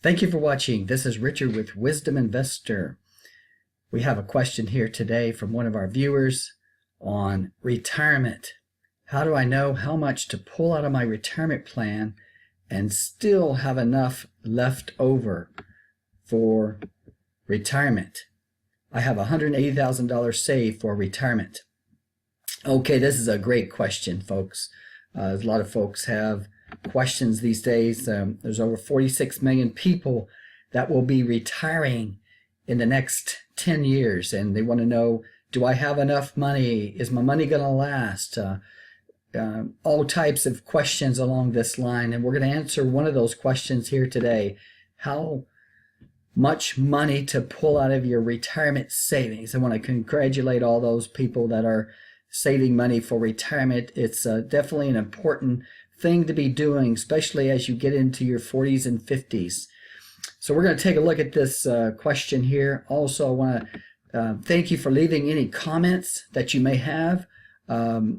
Thank you for watching. This is Richard with Wisdom Investor. We have a question here today from one of our viewers on retirement. How do I know how much to pull out of my retirement plan and still have enough left over for retirement? I have $180,000 saved for retirement. Okay, this is a great question, folks. A lot of folks have questions these days. There's over 46 million people that will be retiring in the next 10 years, and they want to know, do I have enough money? Is my money going to last? All types of questions along this line, and we're going to answer one of those questions here today. How much money to pull out of your retirement savings? I want to congratulate all those people that are saving money for retirement. It's definitely an important thing to be doing, especially as you get into your 40s and 50s. So we're going to take a look at this question here. Also, I want to thank you for leaving any comments that you may have.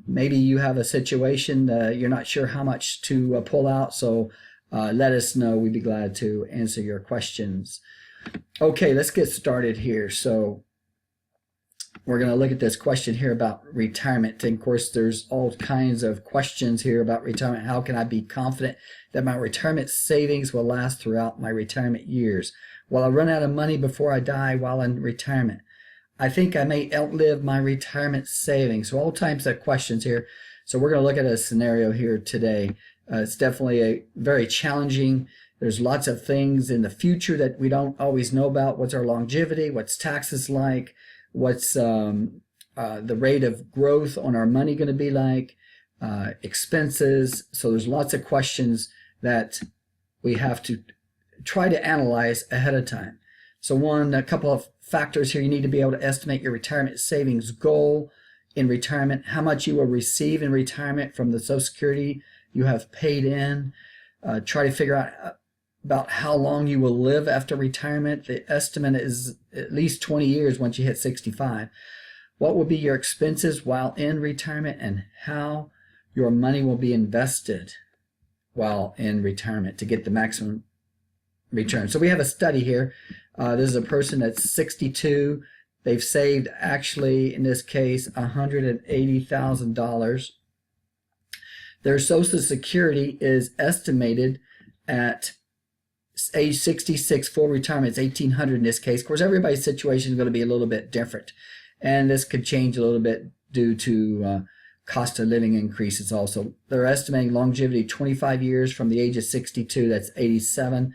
Maybe you have a situation you're not sure how much to pull out, so let us know. We'd be glad to answer your questions. Okay, let's get started here. So we're going to look at this question here about retirement. And of course, there's all kinds of questions here about retirement. How can I be confident that my retirement savings will last throughout my retirement years? Will I run out of money before I die while in retirement? I think I may outlive my retirement savings. So all types of questions here. So we're going to look at a scenario here today. It's definitely a very challenging. There's lots of things in the future that we don't always know about. What's our longevity? What's taxes like? What's the rate of growth on our money going to be like? Expenses. So there's lots of questions that we have to try to analyze ahead of time. So a couple of factors here. You need to be able to estimate your retirement savings goal in retirement, how much you will receive in retirement from the Social Security you have paid in. Try to figure out about how long you will live after retirement. The estimate is at least 20 years once you hit 65. What will be your expenses while in retirement, and how your money will be invested while in retirement to get the maximum return. So we have a study here. This is a person that's 62. They've saved, actually, in this case, $180,000. Their Social Security is estimated at age 66, full retirement is $1,800 in this case. Of course, everybody's situation is going to be a little bit different, and this could change a little bit due to cost of living increases also. They're estimating longevity 25 years from the age of 62, that's 87.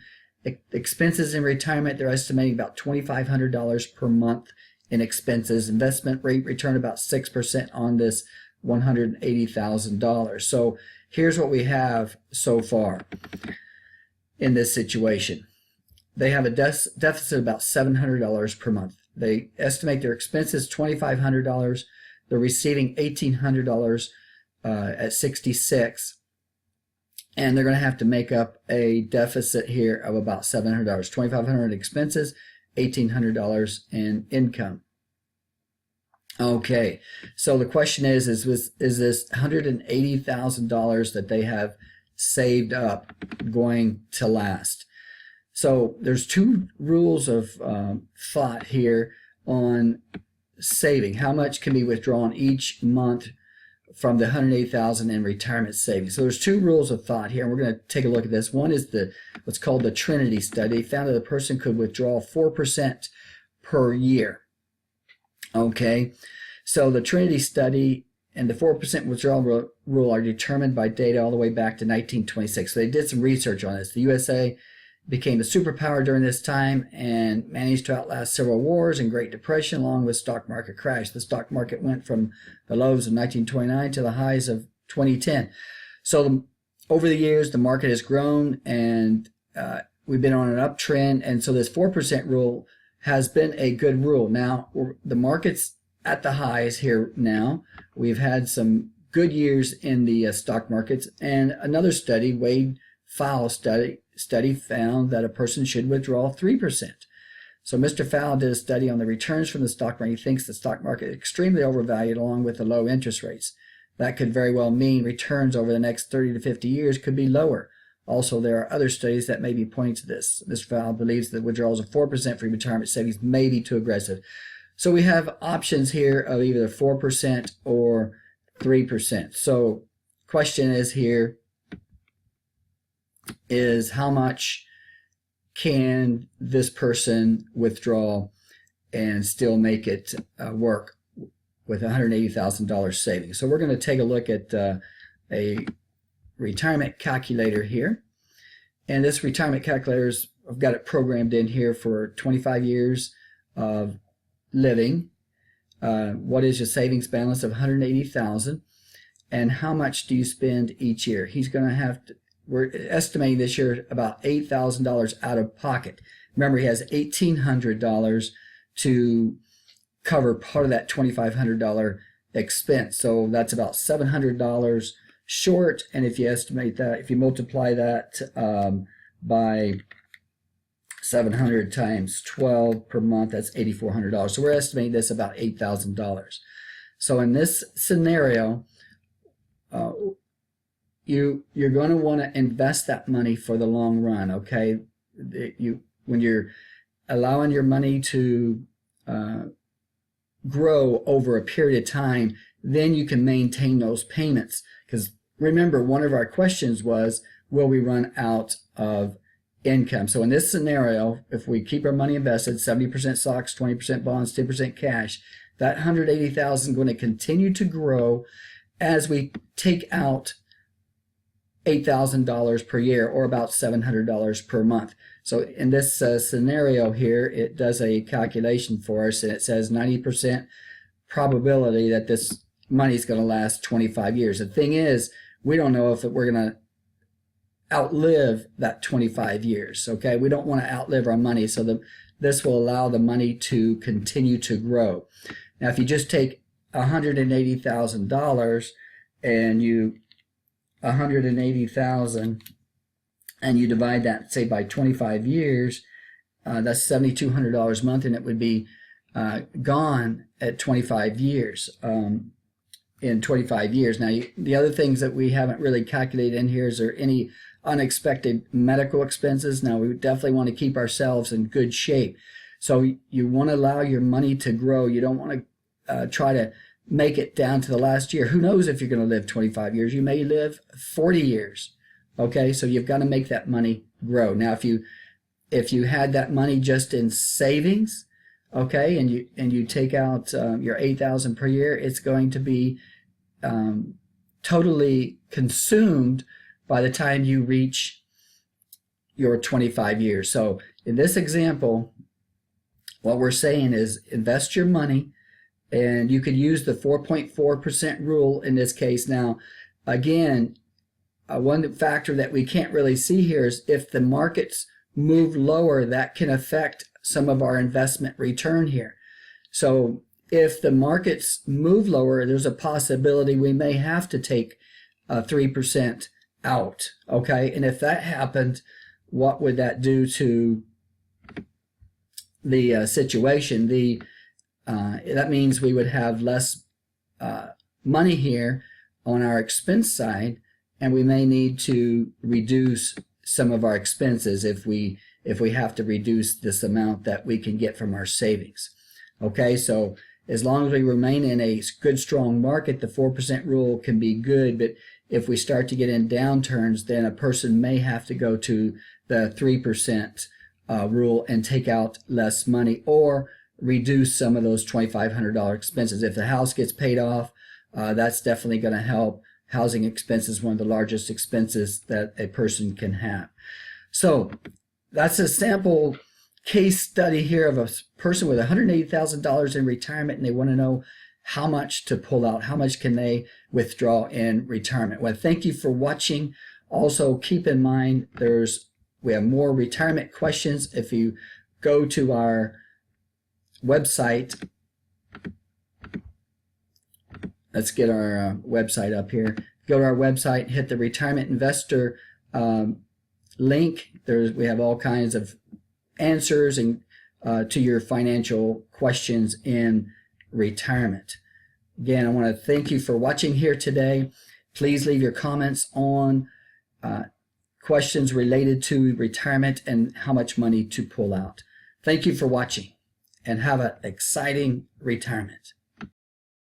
Expenses in retirement, they're estimating about $2,500 per month in expenses. Investment rate return about 6% on this $180,000. So here's what we have so far. In this situation, they have a deficit of about $700 per month. They estimate their expenses $2,500. They're receiving $1,800 at 66, and they're going to have to make up a deficit here of about $700. $2,500 in expenses, $1,800 in income. Okay, so the question is this $180,000 that they have saved up going to last? So there's two rules of thought here on saving. How much can be withdrawn each month from the $180,000 in retirement savings? So there's two rules of thought here, and we're going to take a look at this. One is what's called the Trinity study. Found that a person could withdraw 4% per year. Okay, so the Trinity study and the 4% withdrawal rule are determined by data all the way back to 1926. So they did some research on this. The USA became a superpower during this time and managed to outlast several wars and Great Depression along with stock market crash. The stock market went from the lows of 1929 to the highs of 2010. So over the years, the market has grown, and we've been on an uptrend. And so this 4% rule has been a good rule. Now, the market's at the highs here now. We've had some good years in the stock markets, and another study, Wade Fowle study found that a person should withdraw 3%. So Mr. Fowle did a study on the returns from the stock market. He thinks the stock market is extremely overvalued along with the low interest rates. That could very well mean returns over the next 30 to 50 years could be lower. Also, there are other studies that may be pointing to this. Mr. Fowle believes that withdrawals of 4% for retirement savings may be too aggressive. So we have options here of either 4% or 3%. So question is here is how much can this person withdraw and still make it work with $180,000 savings. So we're going to take a look at a retirement calculator here. And this retirement calculator is, I've got it programmed in here for 25 years of living. What is your savings balance of $180,000? And how much do you spend each year? He's going to have to, we're estimating this year about $8,000 out of pocket. Remember, he has $1,800 to cover part of that $2,500 expense. So that's about $700 short. And if you estimate that, if you multiply that by 700 times 12 per month, that's $8,400. So we're estimating this about $8,000. So in this scenario, you're going to want to invest that money for the long run. Okay, when you're allowing your money to grow over a period of time, then you can maintain those payments. Because remember, one of our questions was, will we run out of income? So in this scenario, if we keep our money invested, 70% stocks, 20% bonds, 10% cash, that $180,000 is going to continue to grow as we take out $8,000 per year, or about $700 per month. So in this scenario here, it does a calculation for us, and it says 90% probability that this money is going to last 25 years. The thing is, we don't know if we're going to outlive that 25 years. Okay, we don't want to outlive our money, so this will allow the money to continue to grow. Now, if you just take $180,000 and you $180,000 and you divide that, say, by 25 years, that's $7,200 a month, and it would be gone at 25 years. In 25 years. Now, the other things that we haven't really calculated in here is there any unexpected medical expenses. Now, we definitely want to keep ourselves in good shape. So you want to allow your money to grow. You don't want to try to make it down to the last year. Who knows if you're going to live 25 years? You may live 40 years. Okay, so you've got to make that money grow. Now, if you had that money just in savings, okay, and you take out your $8,000 per year, it's going to be totally consumed by the time you reach your 25 years. So in this example, what we're saying is invest your money, and you could use the 4.4% rule in this case. Now, again, one factor that we can't really see here is if the markets move lower, that can affect some of our investment return here. So if the markets move lower, there's a possibility we may have to take 3% out. Okay, and if that happened, what would that do to the situation? That means we would have less money here on our expense side, and we may need to reduce some of our expenses if we have to reduce this amount that we can get from our savings. Okay, so as long as we remain in a good, strong market, the 4% rule can be good, but if we start to get in downturns, then a person may have to go to the 3% rule and take out less money, or reduce some of those $2,500 expenses. If the house gets paid off, that's definitely going to help. Housing expense is one of the largest expenses that a person can have. So that's a sample case study here of a person with $180,000 in retirement, and they want to know how much to pull out, how much can they withdraw in retirement. Well, thank you for watching. Also, keep in mind we have more retirement questions. If you go to our website, let's get our website up here. Go to our website, hit the Retirement Investor link. We have all kinds of answers and to your financial questions in retirement. Again, I want to thank you for watching here today. Please leave your comments on questions related to retirement and how much money to pull out. Thank you for watching, and have an exciting retirement.